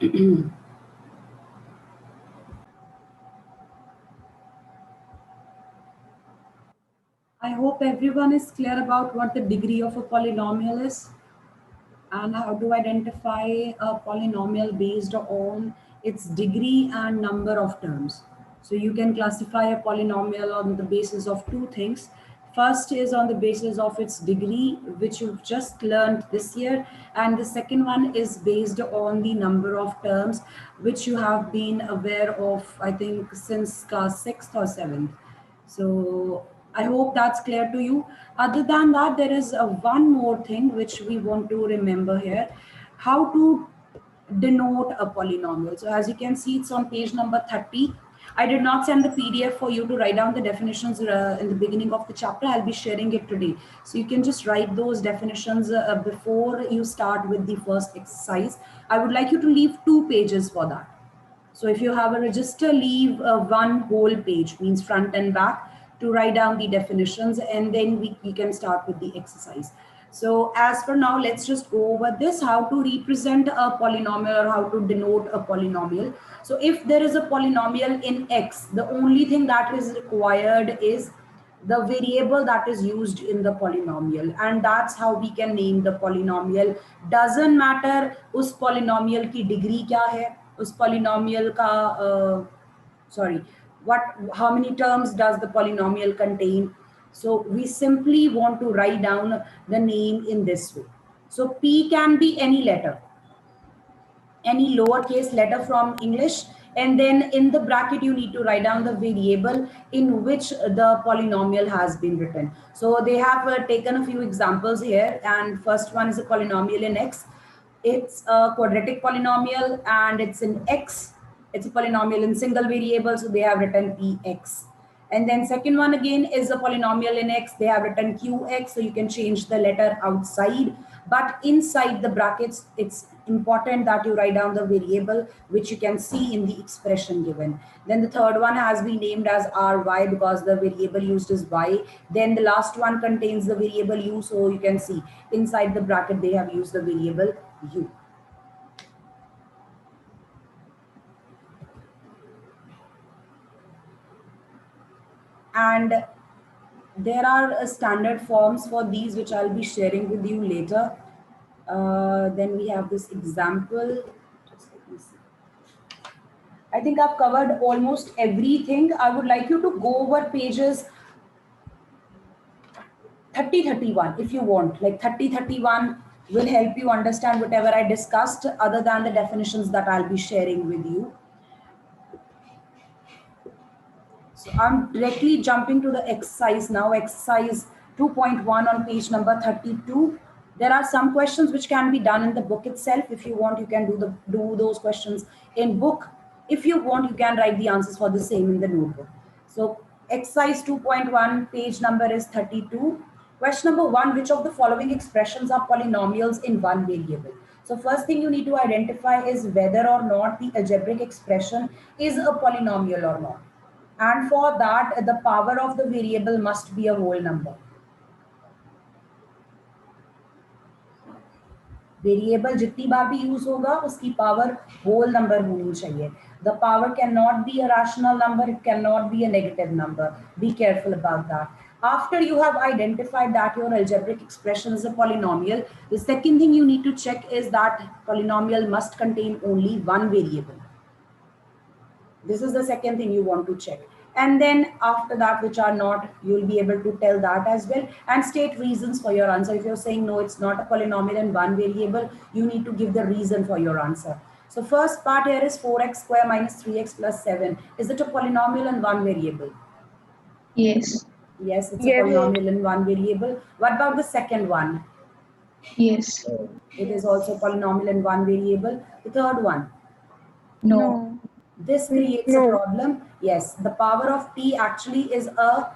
I hope everyone is clear about what the degree of a polynomial is and how to identify a polynomial based on its degree and number of terms. So you can classify a polynomial on the basis of two things. First is on the basis of its degree, which you've just learned this year. And the second one is based on the number of terms, which you have been aware of, I think, since class 6th or 7th. So I hope that's clear to you. Other than that, there is one more thing which we want to remember here, how to denote a polynomial. So as you can see, it's on page number 30. I did not send the PDF for you to write down the definitions in the beginning of the chapter. I'll be sharing it today. So you can just write those definitions before you start with the first exercise. I would like you to leave 2 pages for that. So if you have a register, leave one whole page, means front and back, to write down the definitions, and then we can start with the exercise. So as for now, let's just go over this, how to represent a polynomial or how to denote a polynomial. So if there is a polynomial in X, the only thing that is required is the variable that is used in the polynomial, and that's how we can name the polynomial. Doesn't matter उस polynomial की degree क्या है, उस polynomial का sorry, how many terms does the polynomial contain. So we simply want to write down the name in this way. So P can be any letter, any lowercase letter from English, and then in the bracket you need to write down the variable in which the polynomial has been written. So they have taken a few examples here, and first one is a polynomial in X. It's a quadratic polynomial and it's in X. It's a polynomial in single variable, so they have written Px. And then second one again is a polynomial in X. They have written Qx, so you can change the letter outside. But inside the brackets, it's important that you write down the variable, which you can see in the expression given. Then the third one has been named as Ry because the variable used is y. Then the last one contains the variable u, so you can see inside the bracket they have used the variable u. And there are standard forms for these, which I'll be sharing with you later. Then we have this example. Just let me see. I think I've covered almost everything. I would like you to go over pages 30, 31 if you want. Like 30, 31 will help you understand whatever I discussed, other than the definitions that I'll be sharing with you. So I'm directly jumping to the exercise now, exercise 2.1 on page number 32. There are some questions which can be done in the book itself. If you want, you can do those questions in book. If you want, you can write the answers for the same in the notebook. So exercise 2.1, page number is 32. Question number 1, which of the following expressions are polynomials in one variable? So first thing you need to identify is whether or not the algebraic expression is a polynomial or not. And for that, the power of the variable must be a whole number. Variable जितनी बार भी use होगा, उसकी power whole number होनी चाहिए. The power cannot be a rational number. It cannot be a negative number. Be careful about that. After you have identified that your algebraic expression is a polynomial, the second thing you need to check is that polynomial must contain only one variable. This is the second thing you want to check. And then after that, which are not, you'll be able to tell that as well and state reasons for your answer. If you're saying no, it's not a polynomial in one variable, you need to give the reason for your answer. So first part here is 4x square minus 3x plus 7. Is it a polynomial in one variable? Yes. Yes, it's a polynomial in one variable. What about the second one? Yes. It is also a polynomial in one variable. The third one? No. This creates a problem. Yes, the power of t actually is a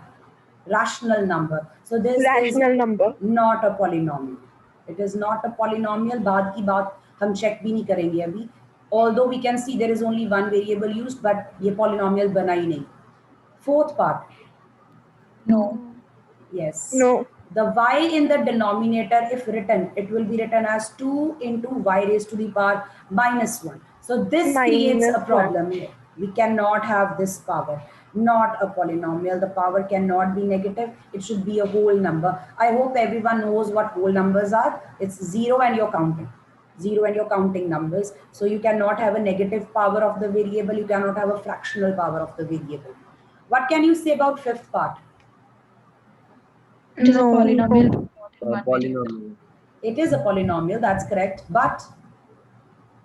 rational number. So this is not a polynomial. It is not a polynomial. बाद की बात हम check भी नहीं करेंगे अभी. Although we can see there is only one variable used, but ये polynomial बना ही नहीं. Fourth part. No. Yes. No. The y in the denominator, if written, it will be written as 2 into y raised to the power minus 1. So this creates a Minus problem here. We cannot have this power, not a polynomial. The power cannot be negative. It should be a whole number. I hope everyone knows what whole numbers are. It's zero and you're counting. Zero and you're counting numbers. So you cannot have a negative power of the variable. You cannot have a fractional power of the variable. What can you say about fifth part? It is a No. polynomial, but not in one variable. Polynomial. It is a polynomial, that's correct. But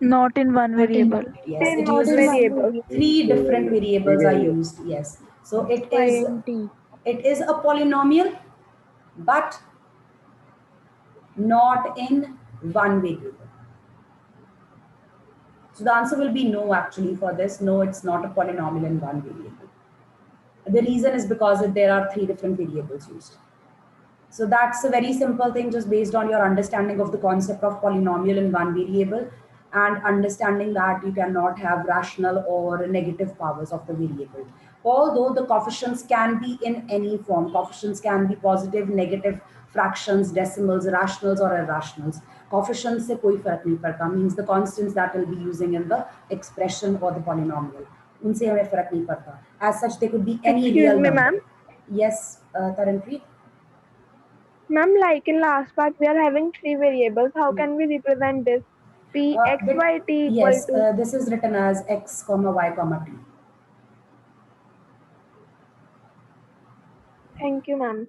Not in one Not in variable. one yes, it Not uses variable. three different variables are Variable. used. Yes. So it Y is and T. a polynomial, but not in one variable. So the answer will be no actually for this. No, it's not a polynomial in one variable. The reason is because there are three different variables used. So that's a very simple thing just based on your understanding of the concept of polynomial in one variable and understanding that you cannot have rational or negative powers of the variable. Although the coefficients can be in any form, coefficients can be positive, negative, fractions, decimals, rationals or irrationals. Coefficients से कोई फर्क नहीं पड़ता, means the constants that we'll be using in the expression or the polynomial. उनसे हमें फर्क नहीं पड़ता. As such, they could be any Excuse real me, number. ma'am. Yes, Taranpreet. Ma'am, like in last part, we are having three variables. How can we represent this? P x But y t equal yes, to. this is written as x comma y comma t. Thank you, ma'am.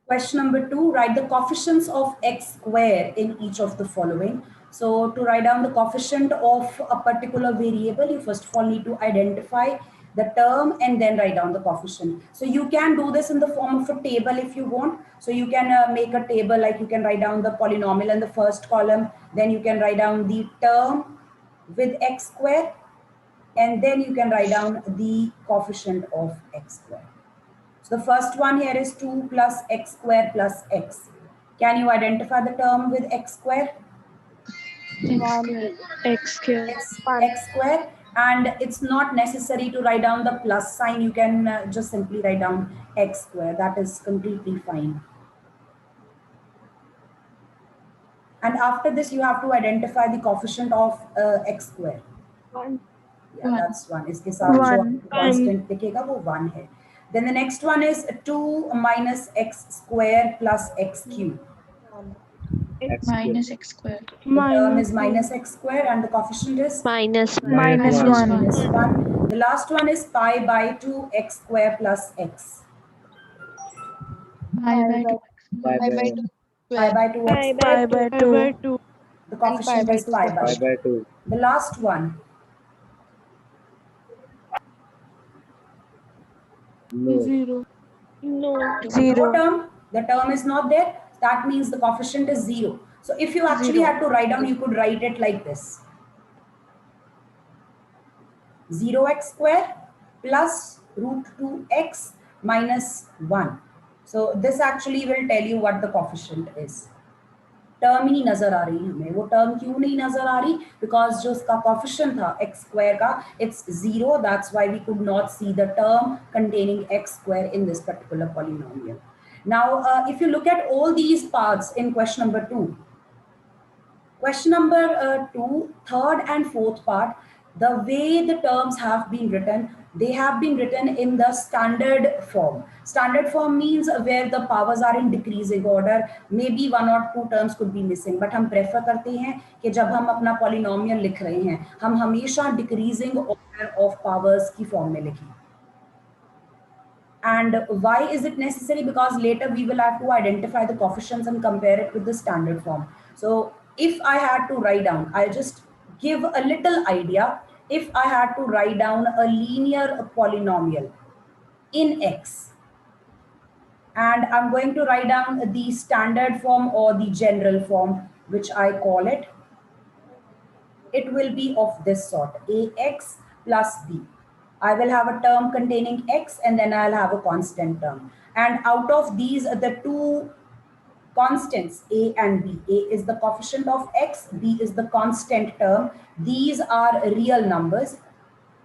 Question number 2, write the coefficients of x square in each of the following. So to write down the coefficient of a particular variable, you first of all need to identify the term and then write down the coefficient. So you can do this in the form of a table if you want. So you can make a table, like you can write down the polynomial in the first column, then you can write down the term with x square, and then you can write down the coefficient of x square. So the first one here is 2 plus x square plus x. Can you identify the term with x square? X square. X square. It's x square, and it's not necessary to write down the plus sign. You can just simply write down x square. That is completely fine. And after this, you have to identify the coefficient of x square. 1. Yeah, One. that's 1. इसके साथ जो One. constant दिखेगा वो 1 है. Then the next one is 2 minus x square plus x cube. X Minus x square. The term is Minus minus x square and the coefficient is minus minus one. one. minus 1. The last one is pi by 2 x square plus x. Pi by 2 x Pi square. by Pi by 2 x Pi square. by 2. The coefficient is pi by 2. 2. The last one. No. 0. No. No 0. term. The term is not there. That means the coefficient is 0. So if you actually had to write down, you could write it like this. 0x square plus root 2x minus 1. So this actually will tell you what the coefficient is. Term ही नहीं नजर आ रही हमें. वो term क्यों नहीं नजर आ रही? बिकॉज जो उसका कॉफिशिएंट था एक्स स्क्वायर का, it's 0. That's why we could not see the term containing x square in this particular polynomial. Now, if you look at all these parts in question number 2, question number 2, third and fourth part, the way the terms have been written, they have been written in the standard form. Standard form means where the powers are in decreasing order. Maybe one or two terms could be missing, but हम prefer करते हैं कि जब हम अपना polynomial लिख रहे हैं, हम हमेशा decreasing order of powers की form में लिखें. And why is it necessary? Because later we will have to identify the coefficients and compare it with the standard form. So if I had to write down, I'll just give a little idea. If I had to write down a linear polynomial in x, and I'm going to write down the standard form or the general form, which I call it, it will be of this sort: ax plus b. I will have a term containing x and then I'll have a constant term. And out of these, the two constants, a and b. A is the coefficient of x, b is the constant term. These are real numbers.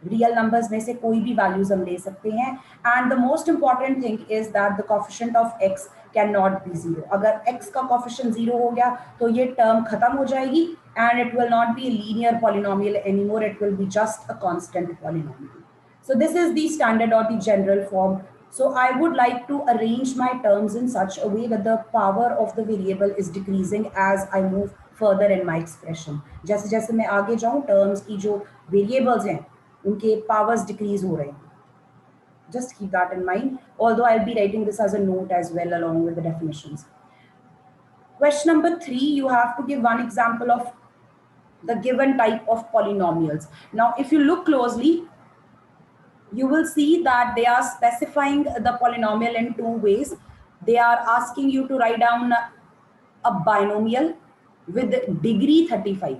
Real numbers में से कोई भी values हम ले सकते हैं. And the most important thing is that the coefficient of x can not be zero. अगर x का कोफिशिएंट जीरो हो गया तो ये टर्म खत्म हो जाएगी and it will not be linear polynomial anymore, it will be just a constant polynomial. So this is the standard or the general form. So I would like to arrange my terms in such a way that the power of the variable is decreasing as I move further in my expression. जैसे जैसे मैं आगे जाऊं terms की जो variables हैं उनके powers decrease हो रहे हैं. Just keep that in mind, although I'll be writing this as a note as well along with the definitions. Question number 3, you have to give one example of the given type of polynomials. Now if you look closely, you will see that they are specifying the polynomial in two ways. They are asking you to write down a binomial with degree 35.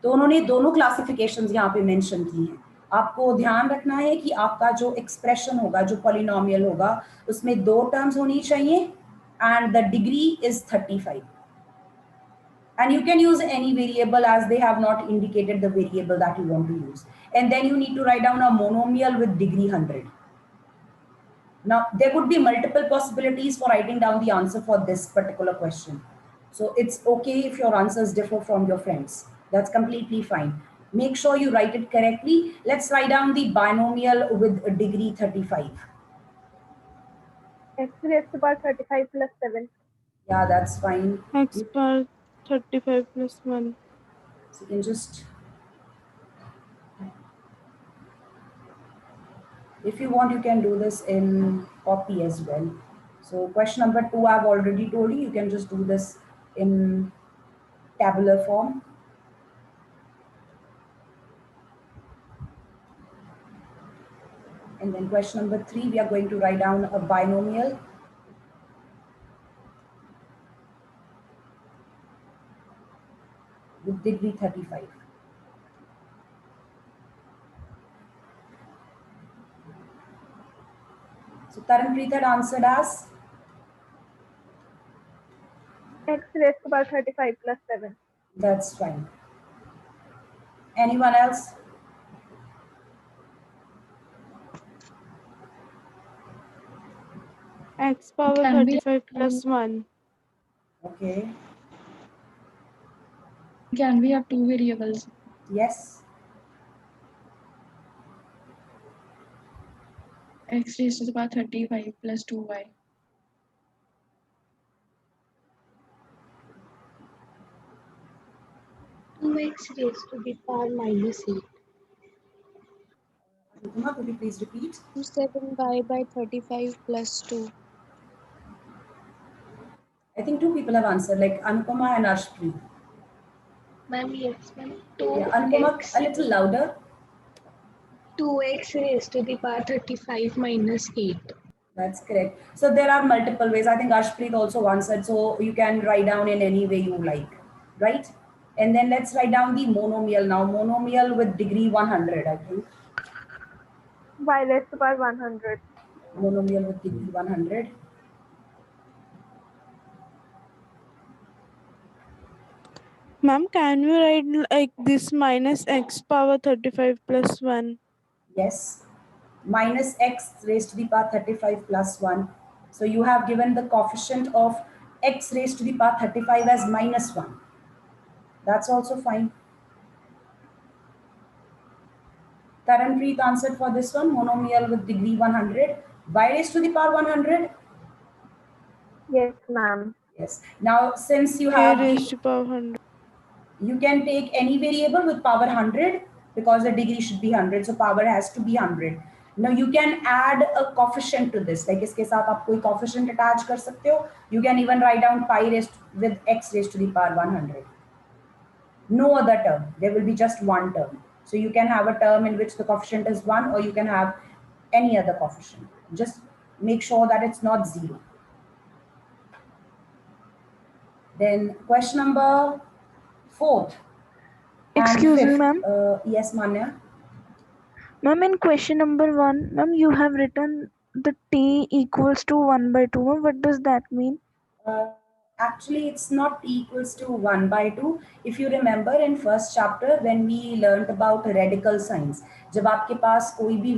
तो उन्होंने दोनों classifications यहाँ पे mention की हैं. आपको ध्यान रखना है कि आपका जो एक्सप्रेशन होगा, जो पॉलिनोमियल होगा, उसमें दो टर्म्स होनी चाहिए and the degree is 35. And you can use any variable as they have not indicated the variable that you want to use. And then you need to write down a monomial with degree 100. Now, there could be multiple possibilities for writing down the answer for this particular question. So it's okay if your answers differ from your friends. That's completely fine. Make sure you write it correctly. Let's write down the binomial with a degree 35. X raised to power 35 plus 7. Yeah, that's fine. X power 35 plus 1. So you can just, if you want, you can do this in copy as well. So question number 2, I've already told you, you can just do this in tabular form. And then question number 3, we are going to write down a binomial. With degree 35. So Taranpreet had answered as X raised to power 35 plus 7. that's fine. Anyone else? X power Can we 35 plus 1. Okay. Can we have two variables? Yes. X raised to the power 35 plus 2y. X raised to the power minus 8. Anupama, could you please repeat? 7y by 35 plus 2. I think two people have answered, like Anupama and Arshpreet. Ma'am, yes, ma'am. Yeah, Anupama, a little louder. 2x raised to the power 35 minus 8. That's correct. So there are multiple ways. I think Arshpreet also answered. So you can write down in any way you like, right? And then let's write down the monomial now. Monomial with degree 100, I think. Y raised to power 100. Monomial with degree 100. Ma'am, can we write like this minus x power 35 plus 1? Yes. Minus x raised to the power 35 plus 1. So you have given the coefficient of x raised to the power 35 as minus 1. That's also fine. Taranpreet answered for this one, monomial with degree 100. Y raised to the power 100? Yes, ma'am. Yes. Now, since you A have, raised to power 100. you can take any variable with power 100 because the degree should be 100. So power has to be 100. Now you can add a coefficient to this. Like इसके साथ आप कोई coefficient attach कर सकते हो. You can even write down pi raised with x raised to the power 100. No other term. There will be just one term. So you can have a term in which the coefficient is 1 or you can have any other coefficient. Just make sure that it's not 0. Then question number 4. Excuse me, ma'am. Yes, Manya. Ma'am, in question number 1, ma'am, you have written the t equals to 1 by 2. Ma'am, what does that mean? Actually, it's not t equals to 1 by 2. If you remember in first chapter when we learned about radical signs, जब आपके पास कोई भी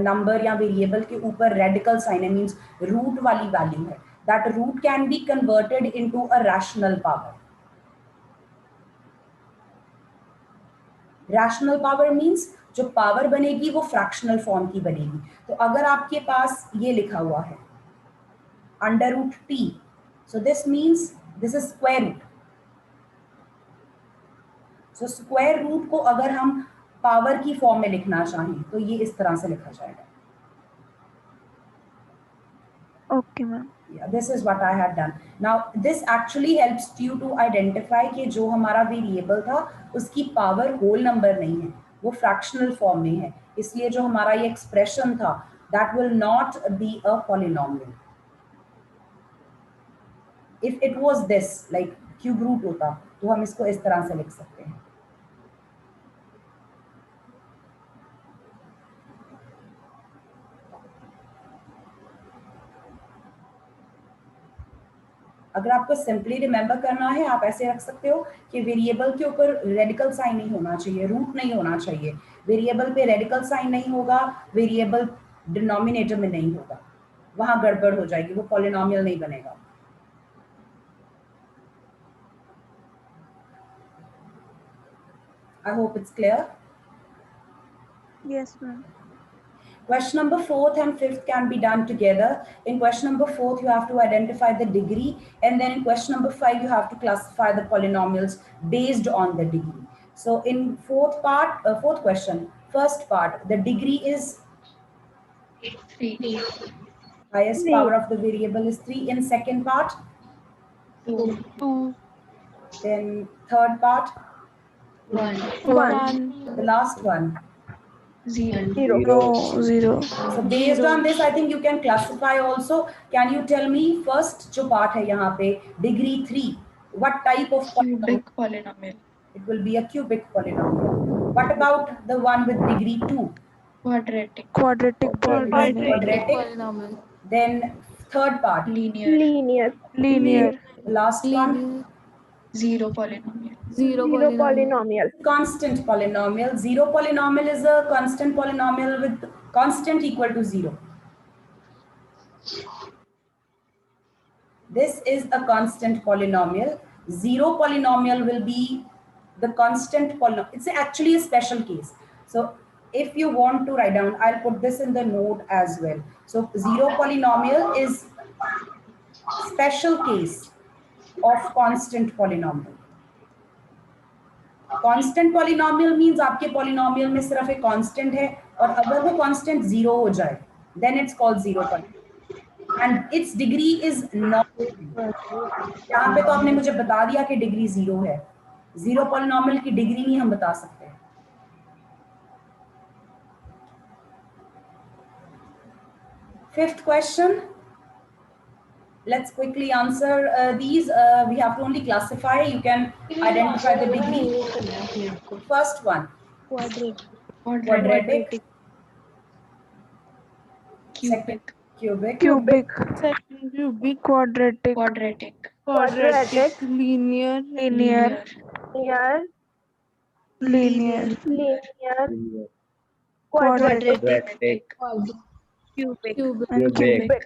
number या variable के ऊपर radical sign है, means root वाली value है, that root can be converted into a rational power. Rational power means जो पावर बनेगी वो फ्रैक्शनल फॉर्म की बनेगी. तो अगर आपके पास ये लिखा हुआ है under root T, so this means this is square root. So square root को अगर हम पावर की फॉर्म में लिखना चाहें तो ये इस तरह से लिखा जाएगा. Okay, ma'am. Yeah, this is what I had done. Now this actually helps you to identify कि जो हमारा वेरिएबल था उसकी पावर होल नंबर नहीं है, वो फ्रैक्शनल फॉर्म में है. इसलिए जो हमारा ये एक्सप्रेशन था that will not be a polynomial. If it was this, like cube root होता तो हम इसको इस तरह से लिख सकते हैं. अगर आपको सिंपली रिमेंबर करना है आप ऐसे रख सकते हो कि वेरिएबल के ऊपर रेडिकल साइन नहीं होना चाहिए, रूट नहीं होना चाहिए. वेरिएबल पे रेडिकल साइन नहीं होगा, वेरिएबल डिनोमिनेटर में नहीं होगा, वहां गड़बड़ हो जाएगी, वो पॉलिनोमियल नहीं बनेगा. I hope it's clear. Yes, ma'am. Question number 4th and 5th can be done together. In question number 4th, you have to identify the degree. And then in question number 5, you have to classify the polynomials based on the degree. So in fourth question, first part, the degree is 3. highest power of the variable is 3. In second part, 2. then third part, 1. 1. the last one. 0. No, 0. So based on this, I think you can classify also. Can you tell me first जो part है यहाँ पे degree 3, what type of polynomial? Cubic polynomial. It will be a cubic polynomial. What about the one with degree 2? Quadratic. Quadratic polynomial. Quadratic. Then third part, Linear. Linear. Linear. the last one, 0 polynomial. Zero polynomial. constant polynomial. Zero polynomial is a constant polynomial with constant equal to 0. This is a constant polynomial. Zero polynomial will be the constant polynomial. It's actually a special case. So if you want to write down, I'll put this in the note as well. So zero polynomial is special case of constant polynomial. Constant polynomial means आपके polynomial में सिर्फ एक constant है और अगर वो constant 0 हो जाए then it's called zero polynomial and its degree is not. यहाँ पे तो आपने मुझे बता दिया कि डिग्री 0 है. Zero polynomial की डिग्री नहीं हम बता सकते. Fifth question. Let's quickly answer these. We have to only classify. You can identify the degree. First one, quadratic. Second, Cubic. cubic. Second, cubic. Quadratic. Quadratic. Quadratic. Linear. Linear. Linear. Linear. Linear. Quadratic. Cubic. And cubic.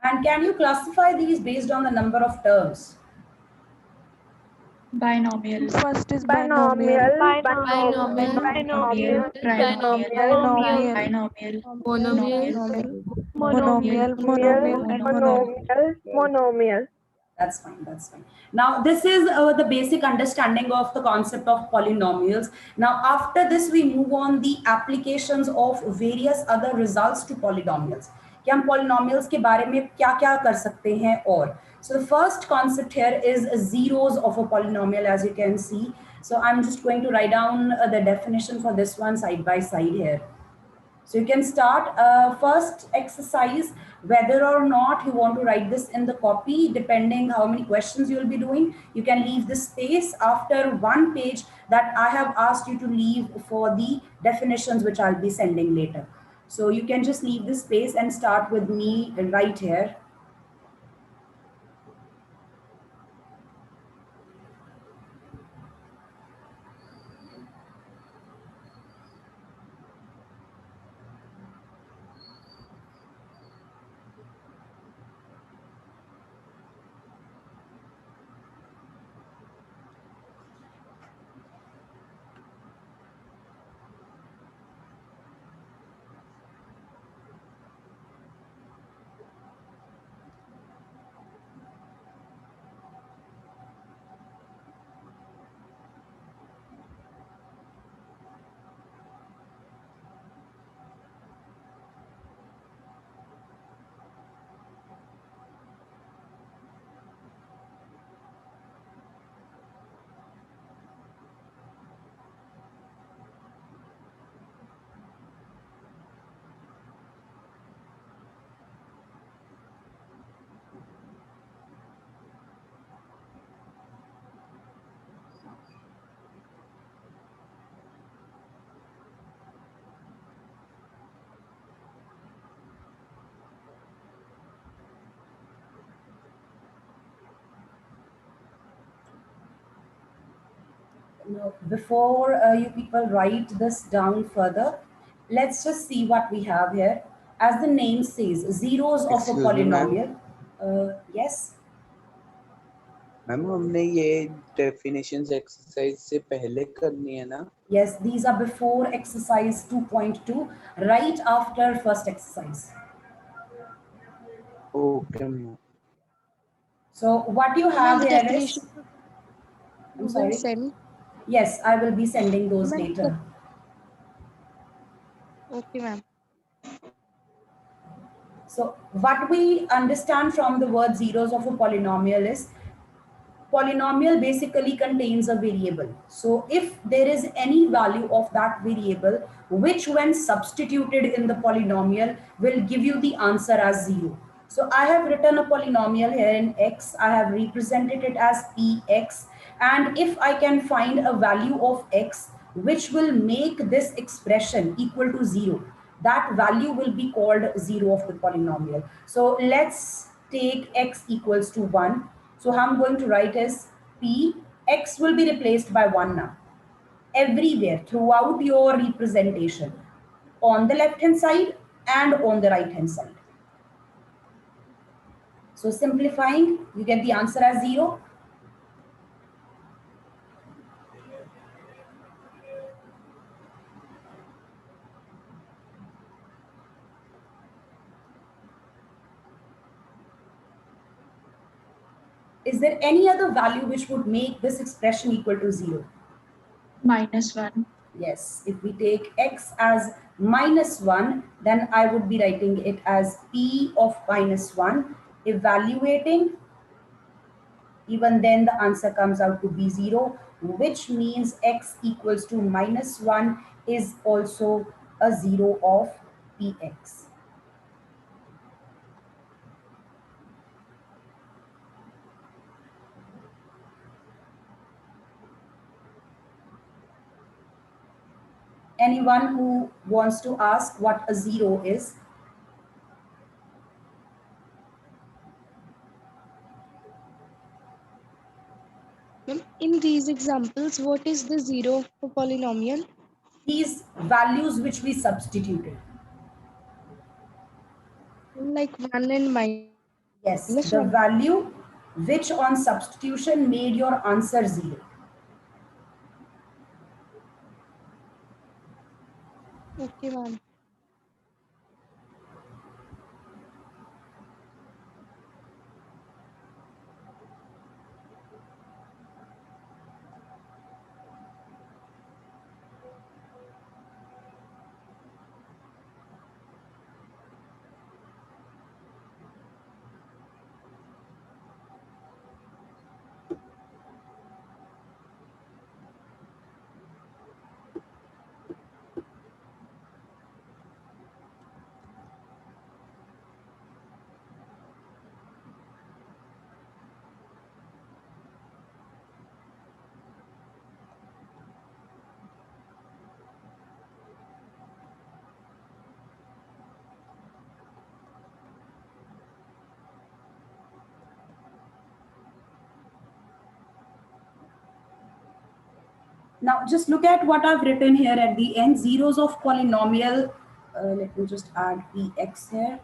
And can you classify these based on the number of terms? Binomial. First is Binomial. binomial. Binomial. Trinomial. Binomial. Monomial. Monomial. And monomial. Monomial. That's fine. That's fine. Now, this is the basic understanding of the concept of polynomials. Now, after this, we move on the applications of various other results to polynomials. कि हम polynomials के बारे में क्या-क्या कर सकते हैं और. So the first concept here is zeros of a polynomial, as you can see. So I'm just going to write down the definition for this one side by side here. So you can start first exercise, whether or not you want to write this in the copy, depending how many questions you will be doing. You can leave the space after one page that I have asked you to leave for the definitions, which I'll be sending later. So you can just leave this space and start with me right here. Now, before you people write this down further, let's just see what we have here. As the name says, zeros of a Excuse me, ma'am. polynomial. Yes. Ma'am हमने ये definitions exercise से पहले करनी है ना? Yes, these are before exercise 2.2, right after first exercise. Okay, ma'am. So what you have the here is, definition I'm will sorry. send. Yes, I will be sending those Ma'am, later. Okay, ma'am. So what we understand from the word zeros of a polynomial is, polynomial basically contains a variable. So if there is any value of that variable, which when substituted in the polynomial will give you the answer as 0. So I have written a polynomial here in x. I have represented it as px. And if I can find a value of x, which will make this expression equal to 0, that value will be called 0 of the polynomial. So let's take x equals to 1. So how I'm going to write is p, x will be replaced by 1 now. Everywhere throughout your representation, on the left hand side and on the right hand side. So simplifying, you get the answer as 0. Is there any other value which would make this expression equal to 0? -1. Yes, if we take x as -1, then I would be writing it as p of -1. Evaluating, even then the answer comes out to be 0, which means x equals to -1 is also a 0 of px. Anyone who wants to ask what a 0 is? Ma'am, in these examples, what is the zero for polynomial? These values which we substituted. Like 1 and minus Yes, the 1. value which on substitution made your answer 0. Okay, ma'am. Now just look at what I've written here at the end, zeros of polynomial. Let me just add px here.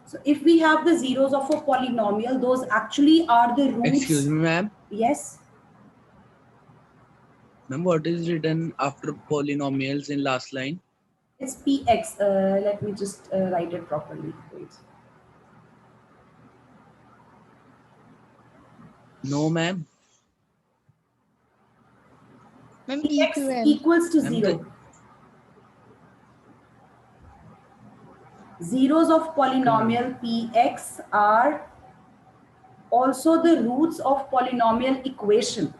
So if we have the zeros of a polynomial, those actually are the roots. Excuse me, ma'am. Yes. Ma'am, what is written after polynomials in last line? It's px. Let me just write it properly. Wait. No, ma'am. Ma'am, Px equivalent. equals to Ma'am, 0. Zeros of polynomial px are also the roots of polynomial equation.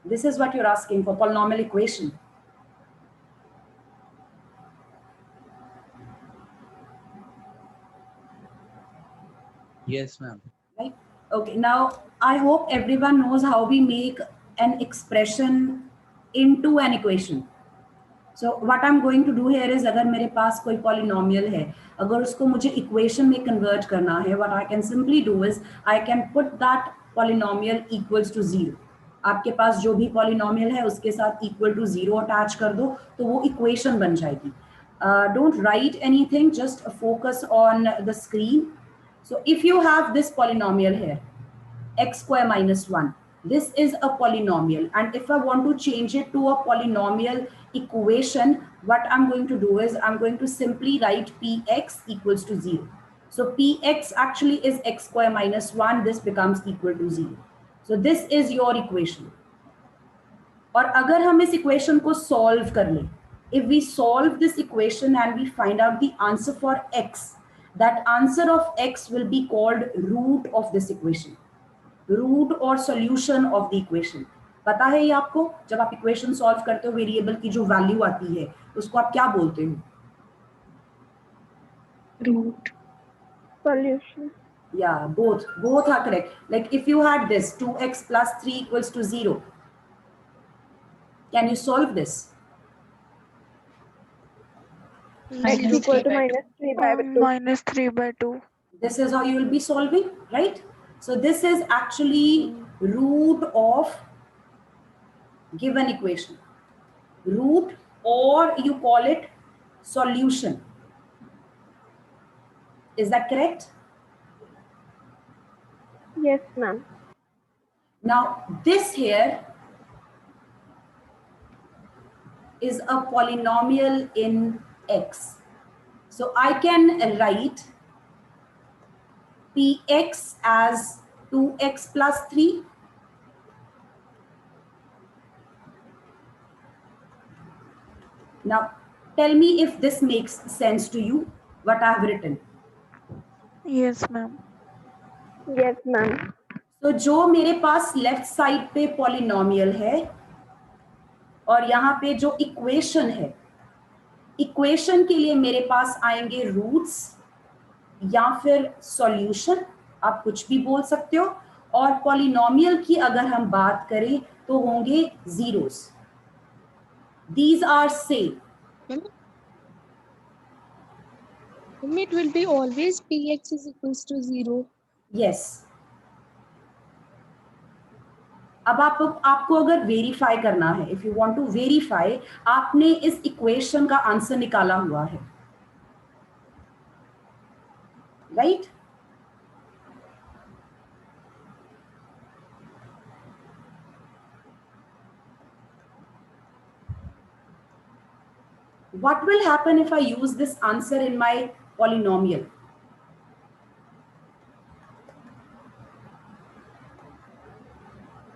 This is what you're asking for, polynomial equation. Yes, ma'am. Right? Okay, now I hope everyone knows how we make an expression into an equation. So what I'm going to do here is, अगर मेरे पास कोई polynomial है, अगर उसको मुझे equation में convert करना है, what I can simply do is I can put that polynomial equals to 0. आपके पास जो भी polynomial है उसके साथ equal to 0 attach कर दो तो वो equation बन जाएगी. Don't write anything, just focus on the screen. So if you have this polynomial here, x square minus 1, this is a polynomial, and if I want to change it to a polynomial equation, what I'm going to do is I'm going to simply write px equals to 0. So px actually is x square minus 1, this becomes equal to 0. So this is your equation. और अगर हम इस equation को solve कर लें, if we solve this equation and we find out the answer for x, that answer of x will be called root of this equation. Root और solution of the equation. पता है ये आपको? जब आप इक्वेशन सॉल्व करते हो variable की जो वैल्यू आती है उसको आप क्या बोलते हो? Root. Solution. Yeah, both are correct. Like if you had this 2x plus 3 equals to 0, can you solve this? X equal to minus 3 by 2. Minus 3 by 2. This is how you will be solving, right? So this is actually root of given equation. Root, or you call it solution. Is that correct? Yes, ma'am. Now this here is a polynomial in x. So I can write px as 2x plus 3. Now tell me if this makes sense to you, what I have written. Yes, ma'am. Yes, ma'am. तो जो मेरे पास left side पे polynomial है और यहाँ पे जो equation है, इक्वेशन के लिए मेरे पास आएंगे रूट्स या फिर सॉल्यूशन, आप कुछ भी बोल सकते हो. और पॉलिनोमियल की अगर हम बात करें तो होंगे zeros. These are same. It will be always px is equals to 0. Yes. अब आपको अगर वेरीफाई करना है, if you want to verify, आपने इस इक्वेशन का आंसर निकाला हुआ है, right? What will happen if I use this answer in my polynomial?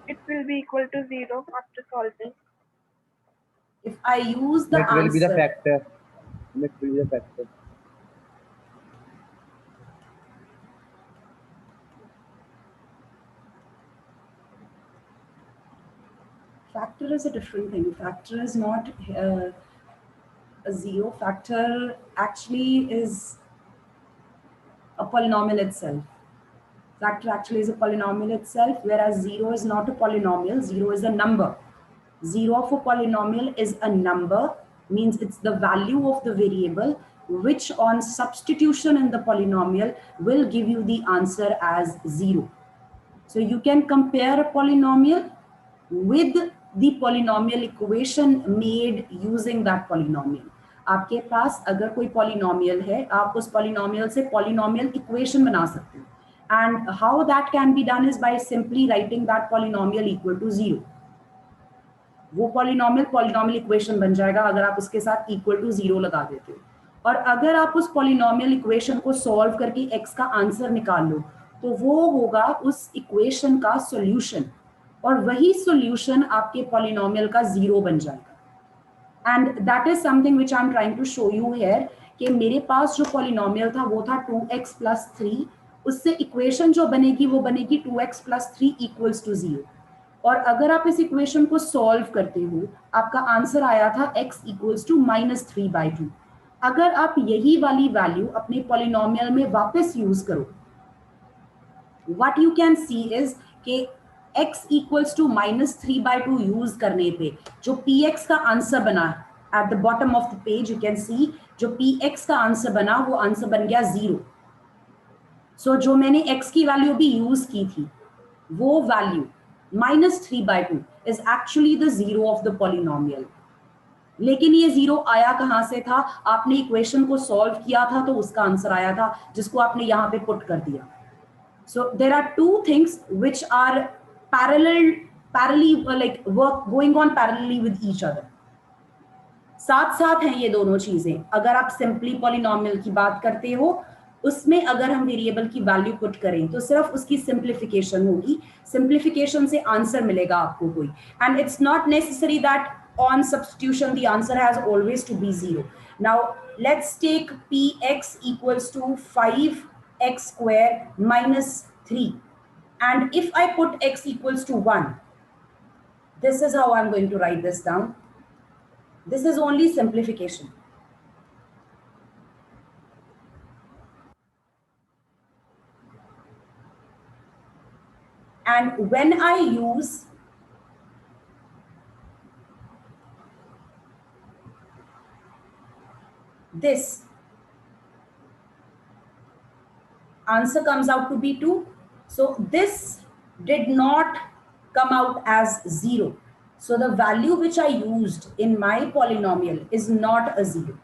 It will be equal to 0 after solving. If I use the That will be the answer, factor. That will be the factor. factor is a different thing. Factor is not a 0. Factor actually is a polynomial itself. Factor actually is a polynomial itself, whereas 0 is not a polynomial. 0 is a number. 0 of a polynomial is a number, means it's the value of the variable, which on substitution in the polynomial will give you the answer as 0. So you can compare a polynomial with the polynomial equation made using that polynomial. आपके पास अगर कोई polynomial है, आप उस polynomial से polynomial equation बना सकते हो. And how that can be done is by simply writing that polynomial equal to 0. वो polynomial equation बन जाएगा अगर आप उसके साथ equal to 0 लगा देते हो. और अगर आप उस polynomial equation को solve करके x का आंसर निकाल लो तो वो होगा उस equation का solution, और वही solution आपके polynomial का 0 बन जाएगा. And that is something which I'm trying to show you here कि मेरे पास जो polynomial था वो था 2x plus 3, उससे equation जो बनेगी वो बनेगी 2x plus 3 equals to 0. और अगर आप इस equation को solve करते हो, आपका आंसर आया था x equals to minus 3 by 2. अगर आप यही वाली value अपने polynomial में वापस use करो, what you can see is कि x equals to minus 3 by 2 use करने पे जो px का आंसर बना At the bottom of the page, you can see जो px का आंसर बना वो आंसर बन गया 0. So जो मैंने x की वैल्यू भी यूज की थी वो value -3/2 is actually the zero of the polynomial. लेकिन ये 0 आया कहां से था? आपने इक्वेशन को सॉल्व किया था तो उसका आंसर आया था जिसको आपने यहां पे पुट कर दिया. So there are two things which are parallelly like work going on parallelly with each other. साथ साथ हैं ये दोनों चीजें. अगर आप सिंपली पॉलिनोमियल की बात करते हो उसमें अगर हम वेरिएबल की वैल्यू पुट करें तो सिर्फ उसकी सिंप्लीफिकेशन होगी. सिंप्लीफिकेशन से आंसर मिलेगा आपको कोई. And it's not necessary that on substitution the answer has always to be 0. Now let's take px equals to 5x square minus 3, and if I put x equals to 1, this is how I'm going to write this down. This is only simplification. And when I use this, answer comes out to be 2. So this did not come out as 0. So the value which I used in my polynomial is not a 0.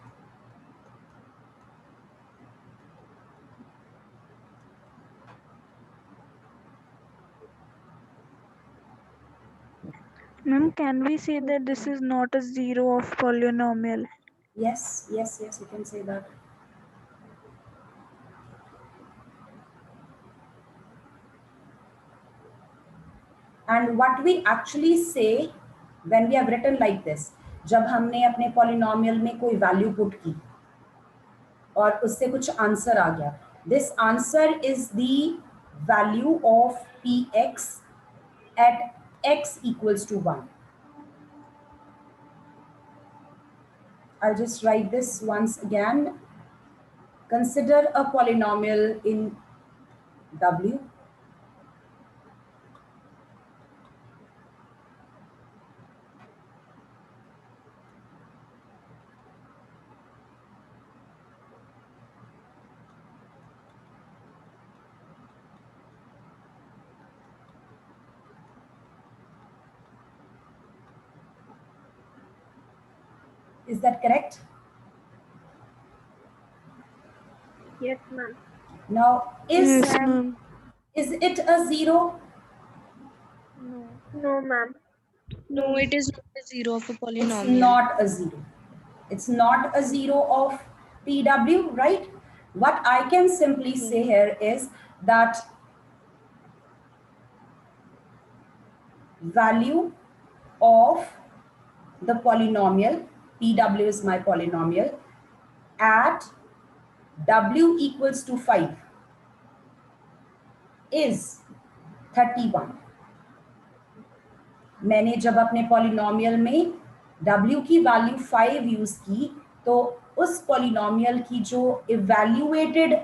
Ma'am, can we say that this is not a zero of polynomial? Yes, yes, yes, you can say that. And what we actually say when we have written like this, जब हमने अपने polynomial में कोई value put की और उससे कुछ answer आ गया, this answer is the value of px at x equals to 1. I'll just write this once again. Consider a polynomial in W. Is that correct? Yes, ma'am. Now, Yes, ma'am. is it a 0? No, ma'am. No, it is not a zero of a It's polynomial. not a 0. It's not a 0 of PW, right? What I can simply say here is that value of the polynomial, PW is my polynomial, at W equals to 5 is 31. मैंने जब अपने polynomial में W की value 5 use की तो उस polynomial की जो इवैल्यूएटेड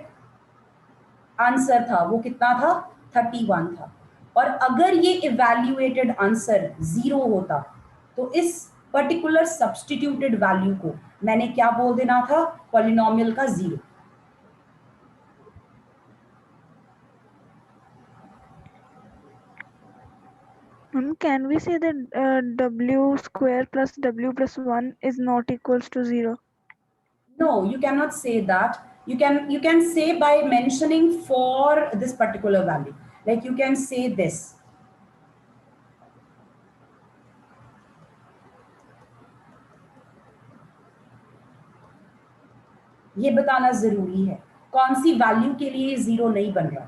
आंसर था वो कितना था? 31 था. और अगर ये इवैल्यूएटेड आंसर 0 होता तो इस पर्टिकुलर सब्स्टिट्यूटेड वैल्यू को मैंने क्या बोल देना था? पॉलिनोमियल का 0. Ma'am, can we say that w square plus w plus 1 is not equals to 0? No, you cannot say that. You can say by mentioning for this particular value. Like you can say this. ये बताना जरूरी है कौन सी value के लिए 0 नहीं बन रहा.